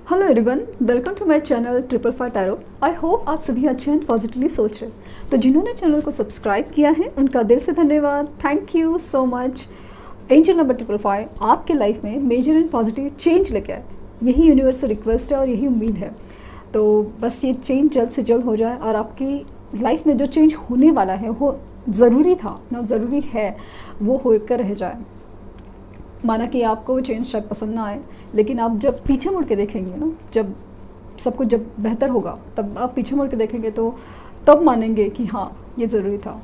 Hello everyone, welcome to my channel triple five tarot. I hope आप सभी अच्छे हैं, पॉजिटिवली सोच रहे हैं। तो जिन्होंने चैनल को सब्सक्राइब किया है उनका दिल से धन्यवाद, thank you so much. Angel number triple five आपके लाइफ में मेजर एंड पॉजिटिव चेंज लेके आए, यही यूनिवर्स से रिक्वेस्ट है और यही उम्मीद है। तो बस ये चेंज जल्द से जल्द हो जाए और आपकी लाइफ में जो चेंज होने वाला है वो ज़रूरी था ना, ज़रूरी है वो होकर रह जाए। माना कि आपको वो चेंज शायद पसंद ना आए, लेकिन आप जब पीछे मुड़ के देखेंगे ना, जब सब कुछ जब बेहतर होगा तब आप पीछे मुड़ के देखेंगे तो तब मानेंगे कि हाँ ये ज़रूरी था।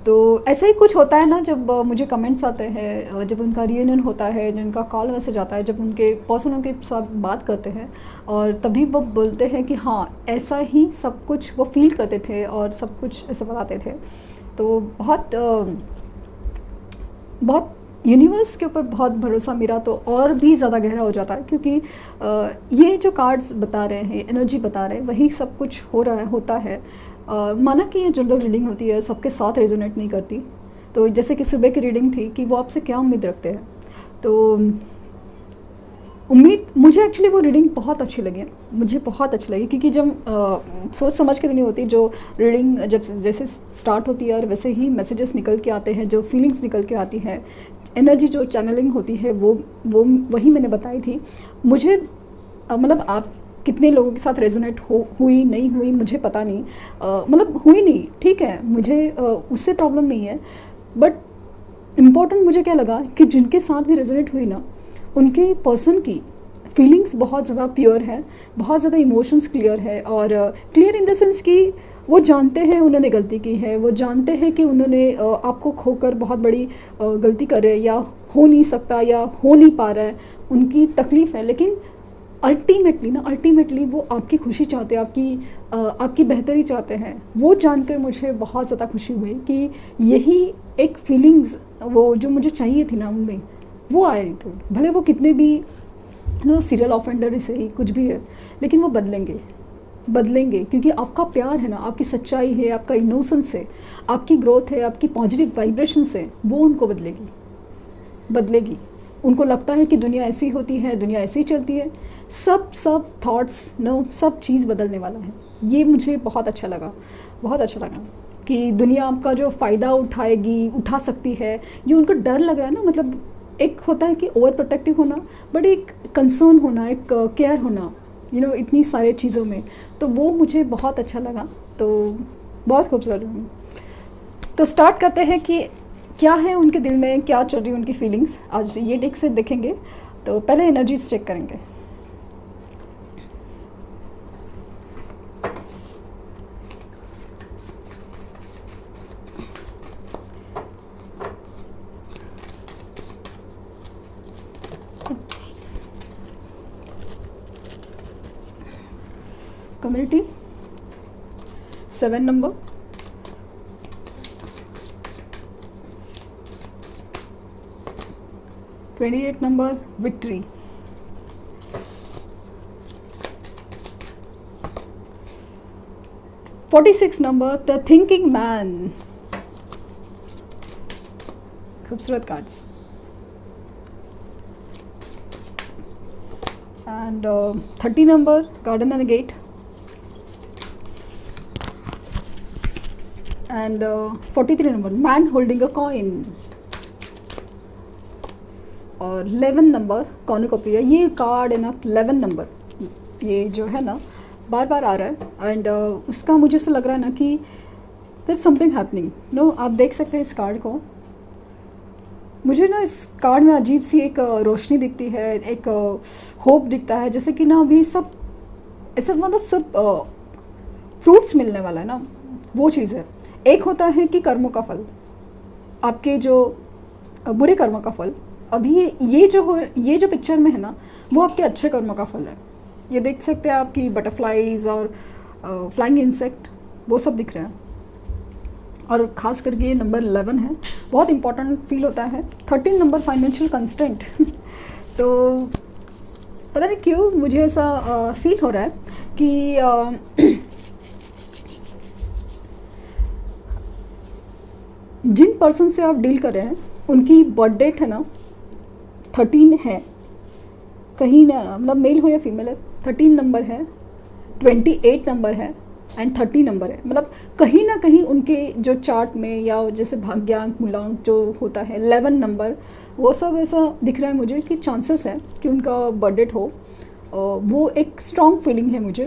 तो ऐसा ही कुछ होता है ना, जब मुझे कमेंट्स आते हैं, जब उनका रियूनियन होता है, जिनका कॉल मैसेज आता है, जब उनके पर्सन उनके साथ बात करते हैं और तभी वो बोलते हैं कि हाँ ऐसा ही सब कुछ वो फील करते थे और सब कुछ ऐसा बताते थे। तो बहुत यूनिवर्स के ऊपर बहुत भरोसा मेरा तो और भी ज़्यादा गहरा हो जाता है, क्योंकि ये जो कार्ड्स बता रहे हैं, एनर्जी बता रहे हैं, वही सब कुछ हो रहा है, होता है। माना कि ये जनरल रीडिंग होती है, सबके साथ रेजोनेट नहीं करती। तो जैसे कि सुबह की रीडिंग थी कि वो आपसे क्या उम्मीद रखते हैं, तो उम्मीद मुझे एक्चुअली वो रीडिंग बहुत अच्छी लगी, मुझे बहुत अच्छी लगी, क्योंकि जब सोच समझ के नहीं होती, जो रीडिंग जब जैसे स्टार्ट होती है और वैसे ही मैसेजेस निकल के आते हैं, जो फीलिंग्स निकल के आती है, एनर्जी जो चैनलिंग होती है वो वही मैंने बताई थी। मुझे मतलब आप कितने लोगों के साथ रेजोनेट हुई नहीं हुई मुझे पता नहीं, मतलब हुई नहीं, ठीक है, मुझे उससे प्रॉब्लम नहीं है। बट इम्पॉर्टेंट मुझे क्या लगा कि जिनके साथ भी रेजोनेट हुई ना, उनके पर्सन की फीलिंग्स बहुत ज़्यादा प्योर है, बहुत ज़्यादा इमोशंस क्लियर है। और क्लियर इन द सेंस कि वो जानते हैं उन्होंने गलती की है, वो जानते हैं कि उन्होंने आपको खोकर बहुत बड़ी गलती करे, या हो नहीं सकता या हो नहीं पा रहा है, उनकी तकलीफ़ है। लेकिन अल्टीमेटली वो आपकी खुशी चाहते हैं, आपकी बेहतरी चाहते हैं। वो जानकर मुझे बहुत ज़्यादा खुशी हुई कि यही एक फीलिंग्स वो जो मुझे चाहिए थी ना, उनमें वो आ रही थी। भले वो कितने भी सीरियल ऑफेंडर से ही कुछ भी है, लेकिन वो बदलेंगे क्योंकि आपका प्यार है ना, आपकी सच्चाई है, आपका इनोसेंस है, आपकी ग्रोथ है, आपकी पॉजिटिव वाइब्रेशंस है, वो उनको बदलेगी। उनको लगता है कि दुनिया ऐसी होती है, दुनिया ऐसी चलती है, सब थॉट्स सब चीज़ बदलने वाला है। ये मुझे बहुत अच्छा लगा कि दुनिया आपका जो फ़ायदा उठा सकती है। ये उनको डर लग रहा है ना, मतलब एक होता है कि ओवर प्रोटेक्टिव होना, बट एक कंसर्न होना, एक केयर होना, इतनी सारे चीज़ों में, तो वो मुझे बहुत अच्छा लगा। तो बहुत खूबसूरत। तो स्टार्ट करते हैं कि क्या है उनके दिल में, क्या चल रही है उनकी फीलिंग्स, आज ये डेक से देखेंगे। तो पहले एनर्जीज चेक करेंगे। Community 7 number, 28 number, victory, 46 number, the thinking man. खूबसूरत cards. And 30 number, garden and gate. And 43 number, man holding a coin. और 11 नंबर, कॉर्नुकोपिया। ये कार्ड है ना, 11 नंबर, ये जो है ना बार बार आ रहा है। एंड उसका मुझे ऐसा लग रहा है ना कि देयर समथिंग हैपनिंग। आप देख सकते हैं इस कार्ड को। मुझे ना इस कार्ड में अजीब सी एक रोशनी दिखती है, एक होप दिखता है, जैसे कि ना अभी सब ऐसा मतलब सब फ्रूट्स मिलने वाला है ना, वो चीज़ है। एक होता है कि कर्मों का फल, आपके जो बुरे कर्मों का फल, अभी ये जो पिक्चर में है ना, वो आपके अच्छे कर्मों का फल है। ये देख सकते हैं आपकी बटरफ्लाईज और फ्लाइंग इंसेक्ट, वो सब दिख रहे हैं। और ख़ास करके ये नंबर 11 है, बहुत इंपॉर्टेंट फील होता है। 13 नंबर, फाइनेंशियल कंस्ट्रेंट। तो पता नहीं क्यों मुझे ऐसा फील हो रहा है कि जिन पर्सन से आप डील कर रहे हैं उनकी बर्थ डेट है ना 13 है, कहीं ना, मतलब मेल हो या फीमेल है, 13 नंबर है, 28 नंबर है एंड 30 नंबर है। मतलब कहीं ना कहीं उनके जो चार्ट में या जैसे भाग्यांक मूलांक जो होता है 11 नंबर, वो सब ऐसा दिख रहा है मुझे कि चांसेस है कि उनका बर्थ डेट हो। वो एक स्ट्रॉन्ग फीलिंग है मुझे।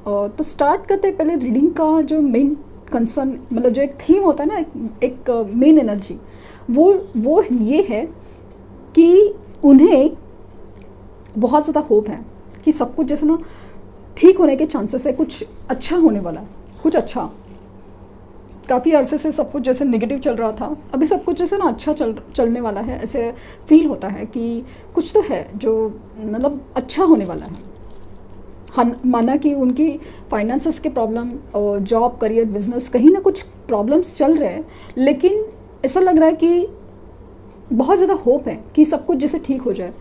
तो स्टार्ट करते पहले रीडिंग का जो मेन कंसर्न, मतलब जो एक थीम होता है ना, एक मेन एनर्जी, वो ये है कि उन्हें बहुत ज़्यादा होप है कि सब कुछ जैसे ना ठीक होने के चांसेस है, कुछ अच्छा होने वाला है, कुछ अच्छा। काफ़ी अरसे से सब कुछ जैसे नेगेटिव चल रहा था, अभी सब कुछ जैसे ना अच्छा चलने वाला है, ऐसे फील होता है कि कुछ तो है जो मतलब अच्छा होने वाला है। माना कि उनकी फाइनेंसेस के प्रॉब्लम और जॉब, करियर, बिजनेस, कहीं ना कुछ प्रॉब्लम्स चल रहे हैं, लेकिन ऐसा लग रहा है कि बहुत ज़्यादा होप है कि सब कुछ जैसे ठीक हो जाए।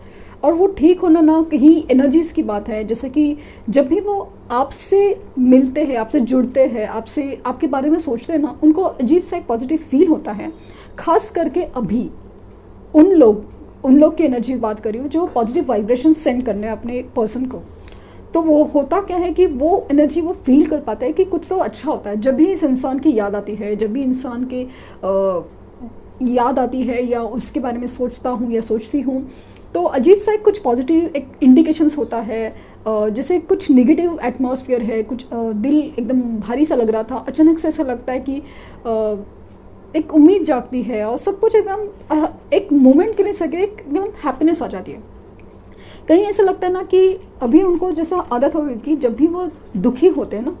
और वो ठीक होना ना कहीं एनर्जीज़ की बात है, जैसे कि जब भी वो आपसे मिलते हैं, आपसे जुड़ते हैं, आपसे आपके बारे में सोचते हैं ना, उनको अजीब सा एक पॉजिटिव फील होता है। खास करके अभी उन लोग की एनर्जी की बात करी हूँ जो पॉजिटिव वाइब्रेशन सेंड करने अपने पर्सन को। तो वो होता क्या है कि वो एनर्जी वो फील कर पाता है कि कुछ तो अच्छा होता है। जब भी इस इंसान की याद आती है, जब भी इंसान के याद आती है या उसके बारे में सोचता हूँ या सोचती हूँ, तो अजीब सा कुछ पॉजिटिव एक इंडिकेशंस होता है। जैसे कुछ नेगेटिव एटमॉस्फेयर है, कुछ दिल एकदम भारी सा लग रहा था, अचानक से ऐसा लगता है कि एक उम्मीद जागती है और सब कुछ एकदम एक मोमेंट के लिए सके एकदम हैप्पीनेस आ जाती है। कहीं ऐसा लगता है ना कि अभी उनको जैसा आदत होगी कि जब भी वो दुखी होते हैं ना,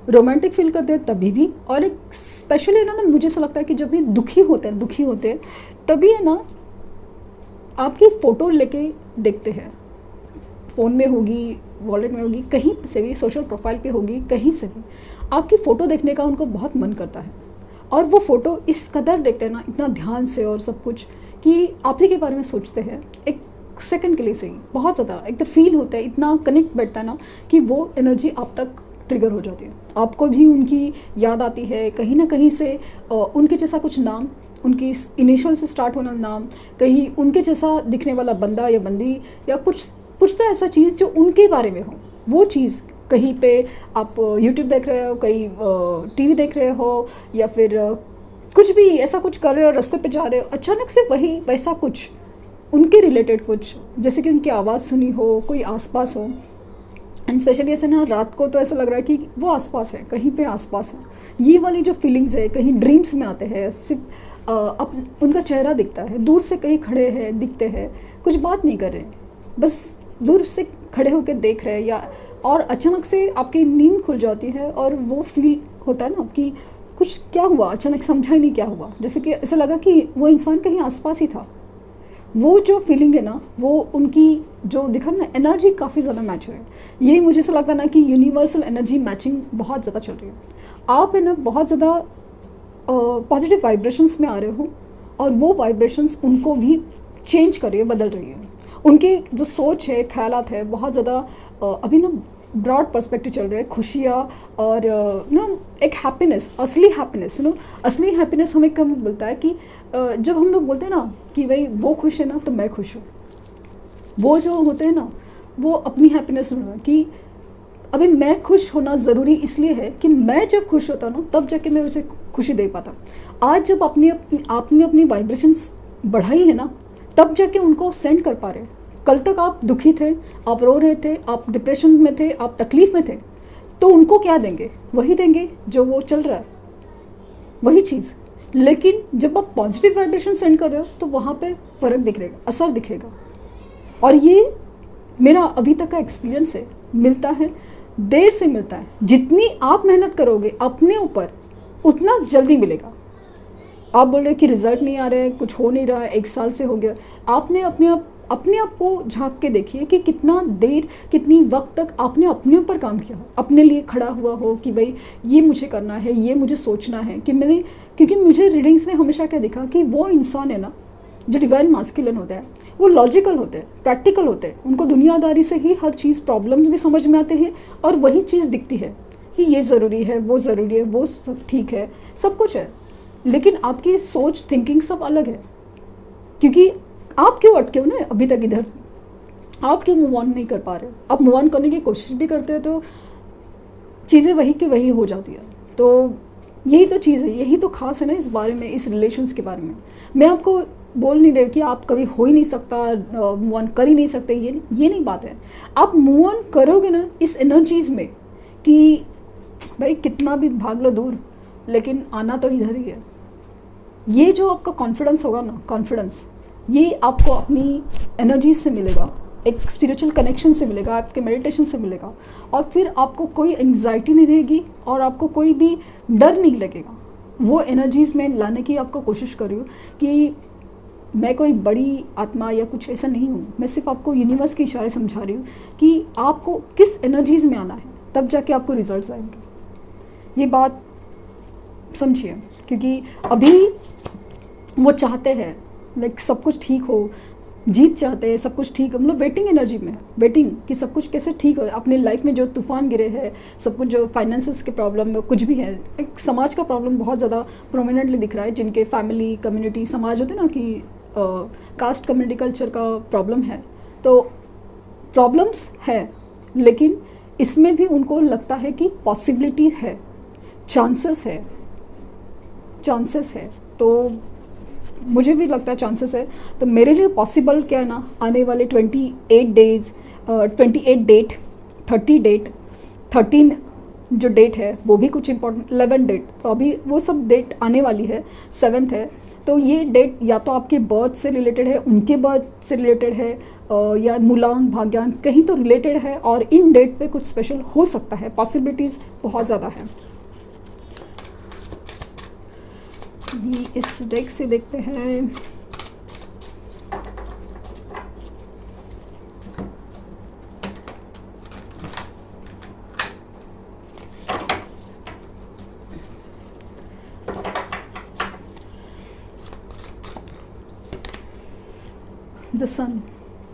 रोमांटिक फील करते हैं तभी भी, और एक स्पेशली ना मुझे ऐसा लगता है कि जब भी दुखी होते हैं तभी है ना आपकी फ़ोटो लेके देखते हैं। फ़ोन में होगी, वॉलेट में होगी, कहीं से भी, सोशल प्रोफाइल पे होगी, कहीं से भी आपकी फ़ोटो देखने का उनको बहुत मन करता है। और वो फ़ोटो इस कदर देखते हैं ना, इतना ध्यान से और सब कुछ, कि आप ही के बारे में सोचते हैं एक सेकंड के लिए से ही। बहुत ज़्यादा एक तो फील होता है, इतना कनेक्ट बैठता है ना कि वो एनर्जी आप तक ट्रिगर हो जाती है। आपको भी उनकी याद आती है कहीं ना कहीं से। उनके जैसा कुछ नाम, उनकी इनिशियल से स्टार्ट होना नाम, कहीं उनके जैसा दिखने वाला बंदा या बंदी, या कुछ तो ऐसा चीज़ जो उनके बारे में हो। वो चीज़ कहीं पे आप यूट्यूब देख रहे हो, कहीं टीवी देख रहे हो, या फिर कुछ भी ऐसा कुछ कर रहे हो, रास्ते पे जा रहे हो, अचानक से वही वैसा कुछ उनके रिलेटेड कुछ, जैसे कि उनकी आवाज़ सुनी हो, कोई आसपास हो। एंड स्पेशली ऐसे ना रात को तो ऐसा लग रहा है कि वो आसपास है, कहीं पे आसपास है। ये वाली जो फीलिंग्स है कहीं ड्रीम्स में आते हैं, सिर्फ उनका चेहरा दिखता है, दूर से कहीं खड़े हैं, दिखते हैं, कुछ बात नहीं कर रहे हैं, बस दूर से खड़े होकर देख रहे हैं। या और अचानक से आपकी नींद खुल जाती है और वो फील होता है ना कि कुछ क्या हुआ, अचानक समझा ही नहीं क्या हुआ, जैसे कि ऐसा लगा कि वो इंसान कहीं आसपास ही था। वो जो फीलिंग है ना, वो उनकी जो दिखा ना, एनर्जी काफ़ी ज़्यादा मैच है। यही मुझे ऐसा लगता है ना कि यूनिवर्सल एनर्जी मैचिंग बहुत ज़्यादा चल रही है। आप है ना बहुत ज़्यादा पॉजिटिव वाइब्रेशंस में आ रहे हो, और वो वाइब्रेशंस उनको भी चेंज कर रही है, बदल रही है। उनके जो सोच है, ख्यालात है, बहुत ज़्यादा अभी ना ब्रॉड पर्सपेक्टिव चल रहे हैं। खुशियाँ और ना एक हैप्पीनेस, असली हैप्पीनेस, असली हैप्पीनेस हमें कब मिलता है कि जब हम लोग बोलते हैं ना कि भाई वो खुश है ना तो मैं खुश हूँ। वो जो होते हैं ना, वो अपनी हैप्पीनेस कि अभी मैं खुश होना ज़रूरी इसलिए है कि मैं जब खुश होता ना तब जाके मैं उसे खुशी दे पाता। आज जब आपने अपनी वाइब्रेशंस बढ़ाई है ना, तब जाके उनको सेंड कर पा रहे हैं। कल तक आप दुखी थे, आप रो रहे थे, आप डिप्रेशन में थे, आप तकलीफ में थे, तो उनको क्या देंगे? वही देंगे जो वो चल रहा है, वही चीज़। लेकिन जब आप पॉजिटिव वाइब्रेशन सेंड कर रहे हो तो वहाँ पे फ़र्क दिखेगा, असर दिखेगा। और ये मेरा अभी तक का एक्सपीरियंस है, मिलता है, देर से मिलता है। जितनी आप मेहनत करोगे अपने ऊपर, उतना जल्दी मिलेगा। आप बोल रहे कि रिजल्ट नहीं आ रहे हैं, कुछ हो नहीं रहा है, 1 साल से हो गया। आपने अपने आप को झांक के देखिए कि कितना देर, कितनी वक्त तक आपने अपने ऊपर काम किया हो, अपने लिए खड़ा हुआ हो कि भाई ये मुझे करना है, ये मुझे सोचना है कि क्योंकि मुझे रीडिंग्स में हमेशा क्या दिखा कि वो इंसान है ना जो डिवाइन मास्कुलिन होता है, वो लॉजिकल होते हैं, प्रैक्टिकल होते हैं। उनको दुनियादारी से ही हर चीज़, प्रॉब्लम्स भी समझ में आते हैं, और वही चीज़ दिखती है कि ये ज़रूरी है, वो ज़रूरी है, वो सब ठीक है, सब कुछ है। लेकिन आपकी सोच, थिंकिंग सब अलग है। क्योंकि आप क्यों अटके हो ना अभी तक इधर? आप क्यों मूव ऑन नहीं कर पा रहे? आप मूव ऑन करने की कोशिश भी करते हैं तो चीज़ें वही की वही हो जाती है। तो यही तो चीज़ है, यही तो खास है ना इस बारे में, इस रिलेशंस के बारे में। मैं आपको बोल नहीं रही कि आप कभी हो ही नहीं सकता, मूव ऑन कर ही नहीं सकते, ये नहीं बात है। आप मूव ऑन करोगे ना इस एनर्जीज़ में कि भाई कितना भी भाग लो दूर, लेकिन आना तो इधर ही है। ये जो आपका कॉन्फिडेंस होगा ना, कॉन्फिडेंस, ये आपको अपनी एनर्जीज से मिलेगा, एक स्पिरिचुअल कनेक्शन से मिलेगा, आपके मेडिटेशन से मिलेगा, और फिर आपको कोई एंग्जाइटी नहीं रहेगी और आपको कोई भी डर नहीं लगेगा। वो एनर्जीज़ में लाने की आपको कोशिश कर रही हूँ कि मैं कोई बड़ी आत्मा या कुछ ऐसा नहीं हूँ, मैं सिर्फ आपको यूनिवर्स के इशारे समझा रही हूँ कि आपको किस एनर्जीज़ में आना है, तब जाके आपको रिजल्ट्स आएंगे। ये बात समझिए, क्योंकि अभी वो चाहते हैं लाइक सब कुछ ठीक हो, जीत चाहते हैं, सब कुछ ठीक हो, मतलब वेटिंग एनर्जी में, वेटिंग कि सब कुछ कैसे ठीक हो। अपनी लाइफ में जो तूफान गिरे हैं, सब कुछ जो फाइनेंसेस के प्रॉब्लम कुछ भी है, एक समाज का प्रॉब्लम बहुत ज़्यादा प्रोमिनेंटली दिख रहा है, जिनके फैमिली कम्युनिटी समाज होते हैं ना कि कास्ट कम्युनिटी कल्चर का प्रॉब्लम है। तो प्रॉब्लम्स है, लेकिन इसमें भी उनको लगता है कि पॉसिबिलिटी है, चांसेस है। तो मुझे भी लगता है चांसेस है। तो मेरे लिए पॉसिबल क्या है ना, आने वाले 28 डेज, 28 डेट, 30 डेट, 13 जो डेट है वो भी कुछ इंपॉर्टेंट, 11 डेट, तो अभी वो सब डेट आने वाली है, 7th है। तो ये डेट या तो आपके बर्थ से रिलेटेड है, उनके बर्थ से रिलेटेड है, या मूलांक भाग्यांक कहीं तो रिलेटेड है, और इन डेट पे कुछ स्पेशल हो सकता है, पॉसिबिलिटीज़ बहुत ज़्यादा है। अभी इस डेक से देखते हैं। द सन,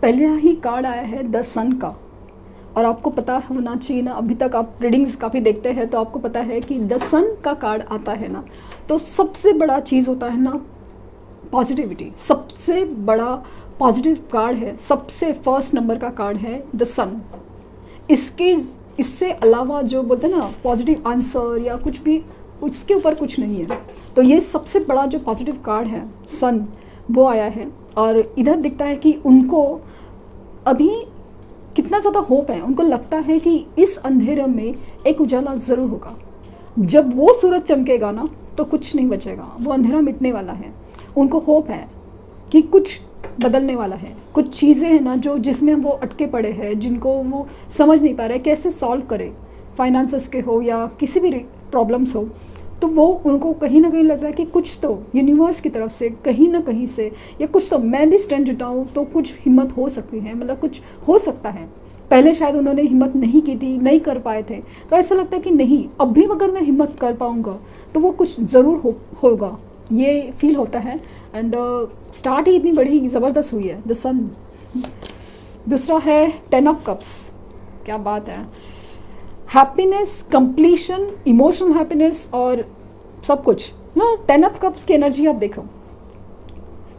पहले ही कार्ड आया है द सन का, और आपको पता होना चाहिए ना, अभी तक आप रीडिंग्स काफ़ी देखते हैं तो आपको पता है कि द सन का कार्ड आता है ना, तो सबसे बड़ा चीज़ होता है ना पॉजिटिविटी। सबसे बड़ा पॉजिटिव कार्ड है, सबसे फर्स्ट नंबर का कार्ड है द सन। इससे अलावा जो बोलते हैं ना पॉजिटिव आंसर या कुछ भी, उसके ऊपर कुछ नहीं है। तो ये सबसे बड़ा जो पॉजिटिव कार्ड है सन, वो आया है। और इधर दिखता है कि उनको अभी कितना ज़्यादा होप है, उनको लगता है कि इस अंधेरे में एक उजाला ज़रूर होगा। जब वो सूरज चमकेगा ना तो कुछ नहीं बचेगा, वो अंधेरा मिटने वाला है। उनको होप है कि कुछ बदलने वाला है, कुछ चीज़ें हैं ना जो जिसमें वो अटके पड़े हैं, जिनको वो समझ नहीं पा रहे कैसे सॉल्व करे, फाइनेंसेस के हो या किसी भी प्रॉब्लम्स हो, तो वो उनको कहीं ना कहीं लग रहा है कि कुछ तो यूनिवर्स की तरफ से कहीं ना कहीं से, या कुछ तो मैं भी स्ट्रेंथ जुटाऊँ तो कुछ हिम्मत हो सकती है, मतलब कुछ हो सकता है। पहले शायद उन्होंने हिम्मत नहीं की थी, नहीं कर पाए थे, तो ऐसा लगता है कि नहीं, अब भी अगर मैं हिम्मत कर पाऊँगा तो वो कुछ ज़रूर होगा, ये फील होता है। एंड स्टार्ट ही इतनी बड़ी ज़बरदस्त हुई है द सन। दूसरा है 10 ऑफ कप्स, क्या बात है, हैप्पीनेस, कंप्लीशन, इमोशनल हैप्पीनेस और सब कुछ ना। 10 ऑफ कप्स की एनर्जी आप देखो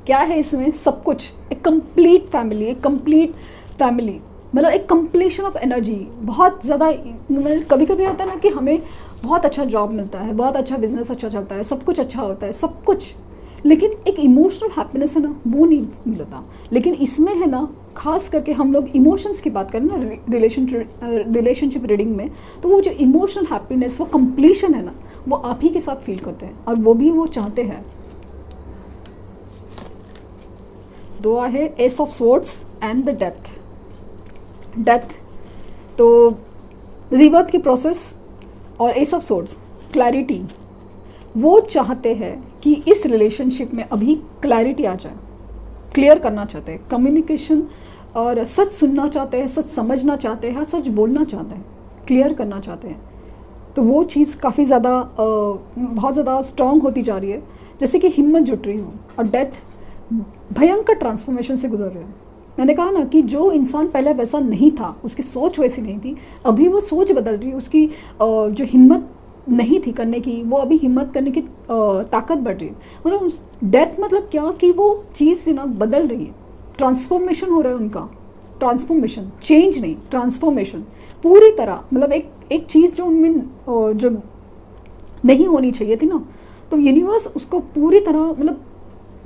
क्या है इसमें, सब कुछ, एक कंप्लीट फैमिली, मतलब एक कंप्लीशन ऑफ एनर्जी। बहुत ज़्यादा, कभी कभी होता है ना कि हमें बहुत अच्छा जॉब मिलता है, बहुत अच्छा बिजनेस अच्छा चलता है, सब कुछ अच्छा होता है, सब कुछ, लेकिन एक इमोशनल हैप्पीनेस है ना, वो नहीं मिलता। लेकिन इसमें है ना, खास करके हम लोग इमोशंस की बात करें ना रिलेशनशिप रीडिंग में, तो वो जो इमोशनल हैप्पीनेस, वो कंप्लीशन है ना, वो आप ही के साथ फील करते हैं, और वो भी वो चाहते हैं। दुआ है S of swords and the death. तो रिबर्थ की प्रोसेस और एस ऑफ स्वॉर्ड्स, क्लैरिटी। वो चाहते हैं कि इस रिलेशनशिप में अभी क्लैरिटी आ जाए, क्लियर करना चाहते हैं, कम्युनिकेशन, और सच सुनना चाहते हैं, सच समझना चाहते हैं, सच बोलना चाहते हैं, क्लियर करना चाहते हैं। तो वो चीज़ काफ़ी ज़्यादा बहुत ज़्यादा स्ट्रॉन्ग होती जा रही है, जैसे कि हिम्मत जुट रही हो। और डेथ भयंकर ट्रांसफॉर्मेशन से गुजर रहे हैं। मैंने कहा ना कि जो इंसान पहले वैसा नहीं था, उसकी सोच वैसी नहीं थी, अभी वो सोच बदल रही है, उसकी जो हिम्मत नहीं थी करने की, वो अभी हिम्मत करने की ताकत बढ़ रही है। मतलब डेथ मतलब क्या कि वो चीज़ ना बदल रही है, ट्रांसफॉर्मेशन हो रहा है उनका, ट्रांसफॉर्मेशन, चेंज नहीं, ट्रांसफॉर्मेशन पूरी तरह, मतलब एक चीज़ जो उनमें जो नहीं होनी चाहिए थी ना, तो यूनिवर्स उसको पूरी तरह मतलब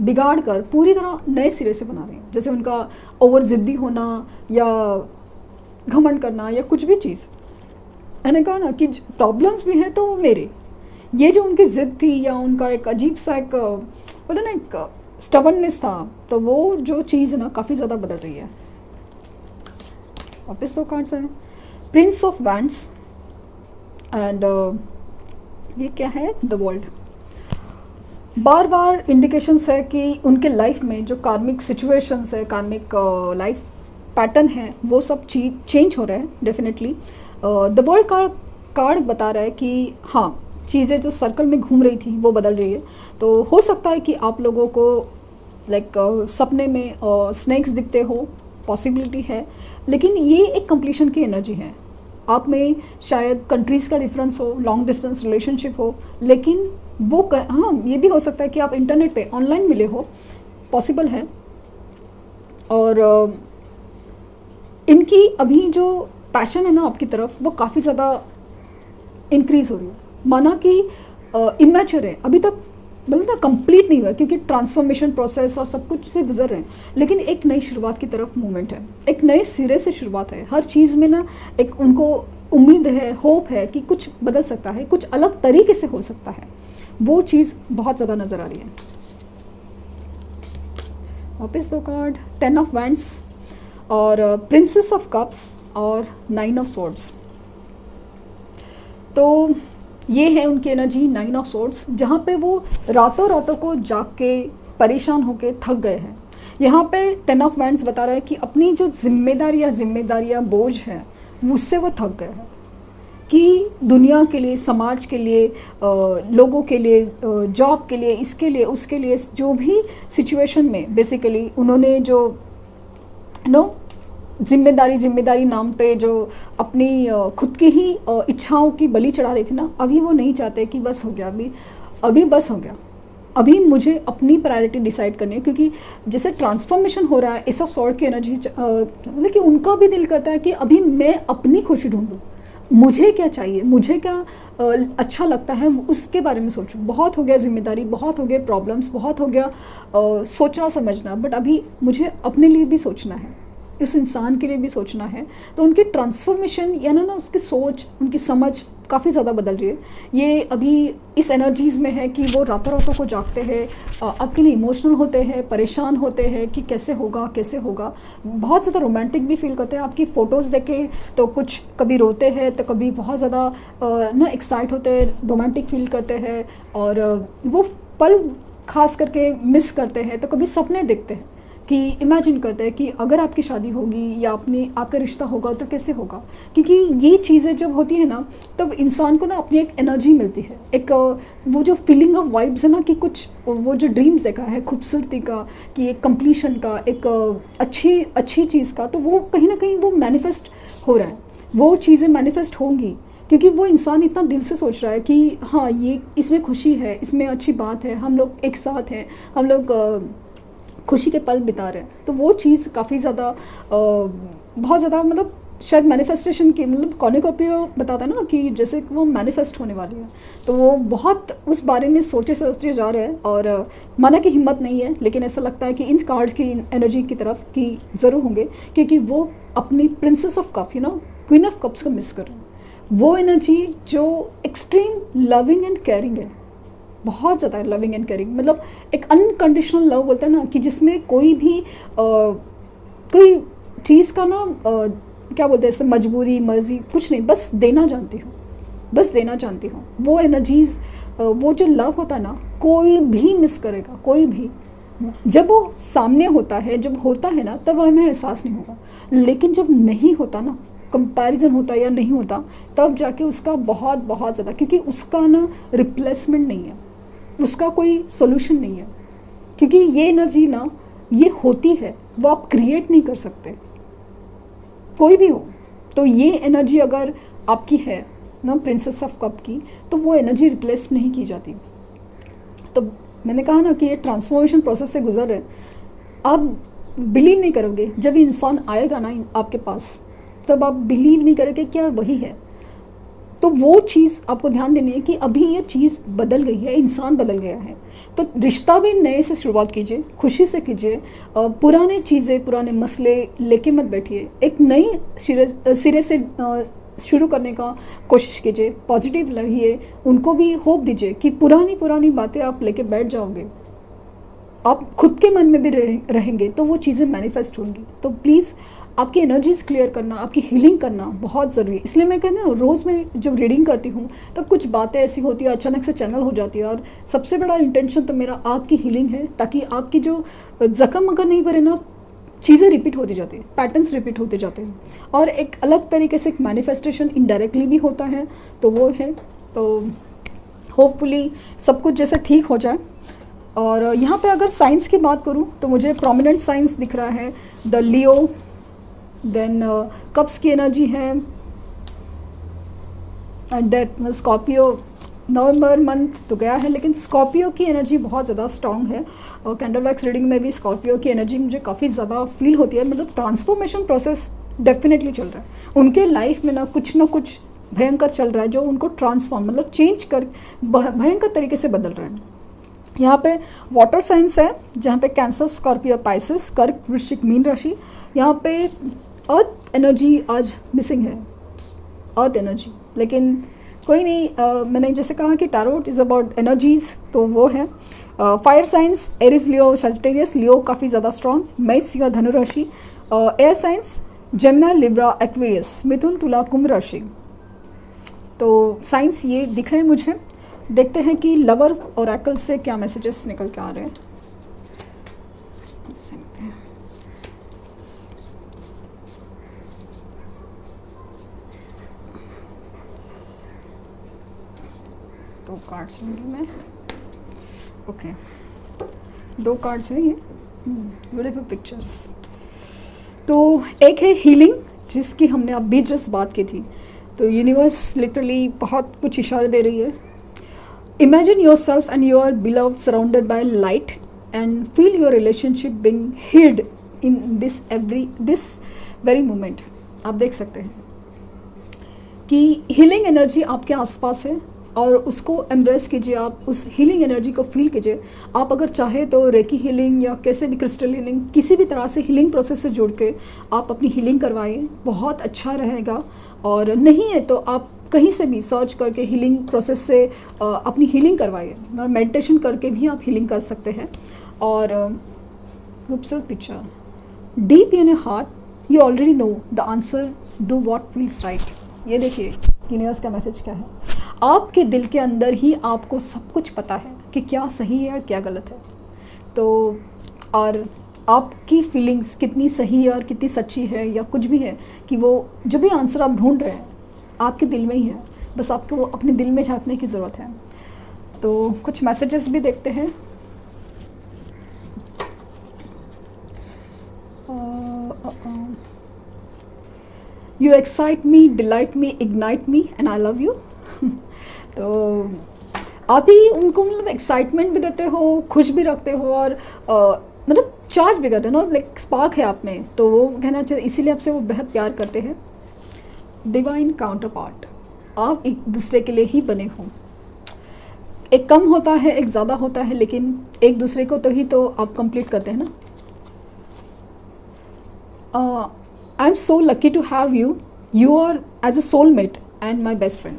बिगाड़ कर पूरी तरह नए सिरे से बना रहे हैं। जैसे उनका ओवर ज़िद्दी होना या घमंड करना या कुछ भी चीज़, मैंने कहा ना कि प्रॉब्लम्स भी हैं तो वो मेरे, ये जो उनकी ज़िद थी या उनका एक अजीब सा एक बोलते ना एक स्टबर्ननेस था, तो वो जो चीज़ ना काफ़ी ज़्यादा बदल रही है। वापस दो कार्ड्स हैं, प्रिंस ऑफ वैंड्स एंड ये क्या है, the world. Bar bar indications है कि उनके लाइफ में जो कार्मिक सिचुएशंस है, कार्मिक लाइफ पैटर्न है, वो सब चीज चेंज हो रहे हैं डेफिनेटली। द वर्ल्ड कार्ड बता रहा है कि हाँ, चीज़ें जो सर्कल में घूम रही थी वो बदल रही है। तो हो सकता है कि आप लोगों को सपने में स्नेक्स दिखते हो, पॉसिबिलिटी है, लेकिन ये एक कंप्लीशन की एनर्जी है। आप में शायद कंट्रीज़ का डिफरेंस हो, लॉन्ग डिस्टेंस रिलेशनशिप हो, लेकिन वो हाँ, ये भी हो सकता है कि आप इंटरनेट पे ऑनलाइन मिले हो, पॉसिबल है। और इनकी अभी जो पैशन है ना आपकी तरफ, वो काफ़ी ज़्यादा इंक्रीज़ हो रही है। माना कि इमेच्योर है अभी तक, मतलब ना कंप्लीट नहीं हुआ, क्योंकि ट्रांसफॉर्मेशन प्रोसेस और सब कुछ से गुजर रहे हैं, लेकिन एक नई शुरुआत की तरफ मूवमेंट है, एक नए सिरे से शुरुआत है। हर चीज़ में ना एक उनको उम्मीद है, होप है कि कुछ बदल सकता है, कुछ अलग तरीके से हो सकता है। वो चीज़ बहुत ज़्यादा नज़र आ रही है। वापस दो कार्ड, 10 ऑफ वैंड्स और प्रिंसेस ऑफ कप्स और 9 ऑफ सोर्ड्स। तो ये है उनकी एनर्जी 9 ऑफ सोर्ड्स, जहाँ पे वो रातों रातों को जाग के परेशान होके थक गए हैं। यहाँ पे 10 ऑफ वैंड्स बता रहा है कि अपनी जो जिम्मेदारियाँ बोझ है, उससे वो थक गए हैं कि दुनिया के लिए, समाज के लिए, लोगों के लिए, जॉब के लिए, इसके लिए, उसके लिए, जो भी सिचुएशन में बेसिकली उन्होंने जो जिम्मेदारी नाम पे जो अपनी खुद की ही इच्छाओं की बलि चढ़ा रही थी ना, अभी वो नहीं चाहते कि बस हो गया, अभी बस हो गया, अभी मुझे अपनी प्रायोरिटी डिसाइड करनी है। क्योंकि जैसे ट्रांसफॉर्मेशन हो रहा है, इस ऑफ सॉर्ड की एनर्जी, मतलब कि उनका भी दिल करता है कि अभी मैं अपनी खुशी ढूंढूं, मुझे क्या चाहिए, मुझे क्या अच्छा लगता है, उसके बारे में सोचूं। बहुत हो गया जिम्मेदारी, बहुत हो गए प्रॉब्लम्स, बहुत हो गया सोचना समझना, बट अभी मुझे अपने लिए भी सोचना है, इस इंसान के लिए भी सोचना है। तो उनकी ट्रांसफॉर्मेशन या ना उसकी सोच, उनकी समझ काफ़ी ज़्यादा बदल रही है। ये अभी इस एनर्जीज़ में है कि वो रातों रातों को जागते हैं, आपके लिए इमोशनल होते हैं, परेशान होते हैं कि कैसे होगा कैसे होगा, बहुत ज़्यादा रोमांटिक भी फील करते हैं। आपकी फ़ोटोज़ देखे तो कुछ कभी रोते हैं तो कभी बहुत ज़्यादा ना एक्साइट होते हैं, रोमांटिक फील करते हैं, और वो पल खास करके मिस करते हैं। तो कभी सपने देखते हैं कि इमेजिन करते हैं कि अगर आपकी शादी होगी या आपका रिश्ता होगा तो कैसे होगा। क्योंकि ये चीज़ें जब होती है ना, तब इंसान को ना अपनी एक एनर्जी मिलती है, एक वो जो फीलिंग ऑफ वाइब्स है ना, कि कुछ वो जो ड्रीम्स देखा है खूबसूरती का, कि एक कंप्लीशन का, एक अच्छी चीज़ का, तो वो कहीं ना कहीं वो मैनिफेस्ट हो रहा है, वो चीज़ें मैनिफेस्ट होंगी। क्योंकि वो इंसान इतना दिल से सोच रहा है कि हाँ, ये इसमें खुशी है, इसमें अच्छी बात है, हम लोग एक साथ हैं, हम लोग खुशी के पल बिता रहे हैं। तो वो चीज़ काफ़ी ज़्यादा बहुत ज़्यादा, मतलब शायद मैनिफेस्टेशन की, मतलब कॉर्निकोपियो बताता है ना कि जैसे वो मैनिफेस्ट होने वाली है। तो वो बहुत उस बारे में सोचे जा रहे हैं, और माना कि हिम्मत नहीं है, लेकिन ऐसा लगता है कि इन कार्ड्स की एनर्जी की तरफ कि ज़रूर होंगे, क्योंकि वो अपनी princess of cup, queen of cups को मिस कर रहे हैं। वो एनर्जी जो एक्सट्रीम लविंग एंड केयरिंग है, बहुत ज़्यादा लविंग एंड केयरिंग, मतलब एक अनकंडीशनल लव बोलते हैं ना, कि जिसमें कोई भी कोई चीज़ का ना क्या बोलते हैं, जैसे मजबूरी मर्जी कुछ नहीं, बस देना जानती हूँ, बस देना जानती हूँ। वो एनर्जीज़, वो जो लव होता है ना, कोई भी मिस करेगा, कोई भी। जब वो सामने होता है, जब होता है ना, तब हमें एहसास नहीं होगा, लेकिन जब नहीं होता ना, कंपैरिजन होता है या नहीं होता, तब जाके उसका बहुत बहुत ज़्यादा, क्योंकि उसका ना रिप्लेसमेंट नहीं है, उसका कोई सोल्यूशन नहीं है। क्योंकि ये एनर्जी ना, ये होती है, वो आप क्रिएट नहीं कर सकते, कोई भी हो। तो ये एनर्जी अगर आपकी है ना, प्रिंसेस ऑफ कप की, तो वो एनर्जी रिप्लेस नहीं की जाती। तो मैंने कहा ना कि ये ट्रांसफॉर्मेशन प्रोसेस से गुजर रहे। अब बिलीव नहीं करोगे। जब ये इंसान आएगा ना आपके पास, तब आप बिलीव नहीं करोगे क्या वही है। तो वो चीज़ आपको ध्यान देनी है कि अभी ये चीज़ बदल गई है, इंसान बदल गया है। तो रिश्ता भी नए से शुरुआत कीजिए, खुशी से कीजिए। पुराने चीज़ें, पुराने मसले लेके मत बैठिए। एक नई सिरे से शुरू करने का कोशिश कीजिए, पॉजिटिव रहिए, उनको भी होप दीजिए कि पुरानी बातें आप लेके बैठ जाओगे, आप खुद के मन में भी रहेंगे तो वो चीज़ें मैनिफेस्ट होंगी। तो प्लीज़ आपकी एनर्जीज क्लियर करना, आपकी हीलिंग करना बहुत ज़रूरी है। इसलिए मैं कहती हूँ, रोज़ मैं जब रीडिंग करती हूँ तब कुछ बातें ऐसी होती है अचानक से चैनल हो जाती है, और सबसे बड़ा इंटेंशन तो मेरा आपकी हीलिंग है, ताकि आपकी जो जख्म अगर नहीं भरे ना, चीज़ें रिपीट होती जाती है, पैटर्न्स रिपीट होते जाते हैं, और एक अलग तरीके से एक मैनिफेस्टेशन इनडायरेक्टली भी होता है। तो वो है, तो होपफुली सब कुछ जैसे ठीक हो जाए। और यहाँ पे अगर साइंस की बात करूँ तो मुझे प्रोमिनेंट साइंस दिख रहा है द लियो, देन कप्स की एनर्जी है, and that Scorpio. November month तो गया है, लेकिन स्कॉर्पियो की एनर्जी बहुत ज़्यादा स्ट्रॉन्ग है, और कैंडल वैक्स रीडिंग में भी स्कॉर्पियो की एनर्जी मुझे काफ़ी ज़्यादा फील होती है। मतलब ट्रांसफॉर्मेशन प्रोसेस डेफिनेटली चल रहा है उनके लाइफ में ना कुछ भयंकर चल रहा है, जो उनको ट्रांसफॉर्म मतलब चेंज कर भयंकर तरीके से बदल रहा है। यहाँ पे वाटर साइंस है, जहाँ पे कैंसर, स्कॉर्पियो, पाइसेस, कर्क, वृश्चिक, मीन राशि। यहाँ पे अर्थ एनर्जी आज मिसिंग है, अर्थ एनर्जी, लेकिन कोई नहीं। मैंने जैसे कहा कि टैरोट इज़ अबाउट एनर्जीज, तो वो है। Fire signs Aries, Leo, Sagittarius. Leo काफ़ी ज़्यादा स्ट्रॉन्ग, मेष या धनु राशि। Air signs Gemini, Libra, Aquarius, मिथुन, तुला, कुंभ राशि। तो साइंस ये दिख रहे हैं मुझे। देखते हैं कि लवर ओरेकल से क्या मैसेजेस निकल के आ रहे हैं। दो कार्ड्स लूँगी मैं। ओके, दो कार्ड्स हैं ये, ब्यूटीफुल पिक्चर्स। तो एक है हीलिंग, जिसकी हमने अभी जस्ट बात की थी। तो यूनिवर्स लिटरली बहुत कुछ इशारे दे रही है। Imagine yourself and your beloved surrounded by light, and feel your relationship being healed in this very moment। आप देख सकते हैं कि हीलिंग एनर्जी आपके आसपास है, और उसको एम्ब्रेस कीजिए। आप उस हीलिंग एनर्जी को फील कीजिए। आप अगर चाहे तो रेकी हीलिंग या कैसे भी क्रिस्टल हीलिंग, किसी भी तरह से हीलिंग प्रोसेस से जुड़ के आप अपनी हीलिंग करवाइए, बहुत अच्छा रहेगा। और नहीं है तो आप कहीं से भी सर्च करके हीलिंग प्रोसेस से अपनी हीलिंग करवाइए। मेडिटेशन करके भी आप हीलिंग कर सकते हैं। और खूबसूरत picture, deep in your heart you already know the answer, do what feels right. ये देखिए यूनिवर्स का मैसेज क्या है। आपके दिल के अंदर ही आपको सब कुछ पता है कि क्या सही है और क्या गलत है। तो और आपकी फीलिंग्स कितनी सही है और कितनी सच्ची है या कुछ भी है, कि वो जो भी आंसर आप ढूंढ रहे हैं आपके दिल में ही है, बस आपको वो अपने दिल में झांकने की ज़रूरत है। तो कुछ मैसेजेस भी देखते हैं। You excite me, delight me, ignite me, and I love you. तो आप ही उनको मतलब एक्साइटमेंट भी देते हो, खुश भी रखते हो, और मतलब चार्ज भी करते हो ना, लाइक स्पार्क है आप में। तो वो कहना चाहिए, इसीलिए आपसे वो बेहद प्यार करते हैं। डिवाइन काउंटर पार्ट, आप एक दूसरे के लिए ही बने हो। एक कम होता है, एक ज़्यादा होता है, लेकिन एक दूसरे को तो ही तो आप कंप्लीट करते हैं ना। I am so lucky to have you, you are as a soulmate and my best friend.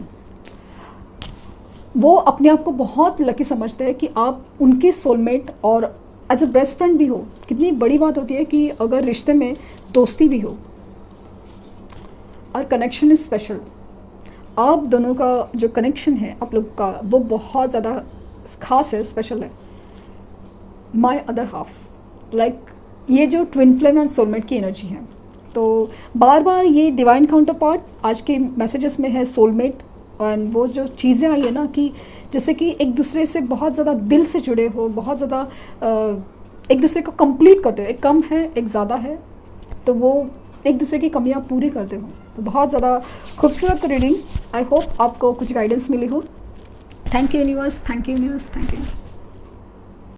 वो अपने आप को बहुत लकी समझते हैं कि आप उनके सोलमेट और एज अ बेस्ट फ्रेंड भी हो। कितनी बड़ी बात होती है कि अगर रिश्ते में दोस्ती भी हो और कनेक्शन इज स्पेशल। आप दोनों का जो कनेक्शन है आप लोग का, वो बहुत ज़्यादा खास है, स्पेशल है। माई अदर हाफ, लाइक ये जो ट्विन फ्लेम एंड सोलमेट की एनर्जी है। तो बार बार ये डिवाइन काउंटर पार्ट आज के मैसेजेस में है, सोलमेट। एंड वो जो चीज़ें आई है ना, कि जैसे कि एक दूसरे से बहुत ज़्यादा दिल से जुड़े हो, बहुत ज़्यादा एक दूसरे को कंप्लीट करते हो। एक कम है, एक ज़्यादा है, तो वो एक दूसरे की कमियां पूरी करते हो। तो बहुत ज़्यादा खूबसूरत रीडिंग। आई होप आपको कुछ गाइडेंस मिली हो। Thank you universe, thank you universe, thank you universe.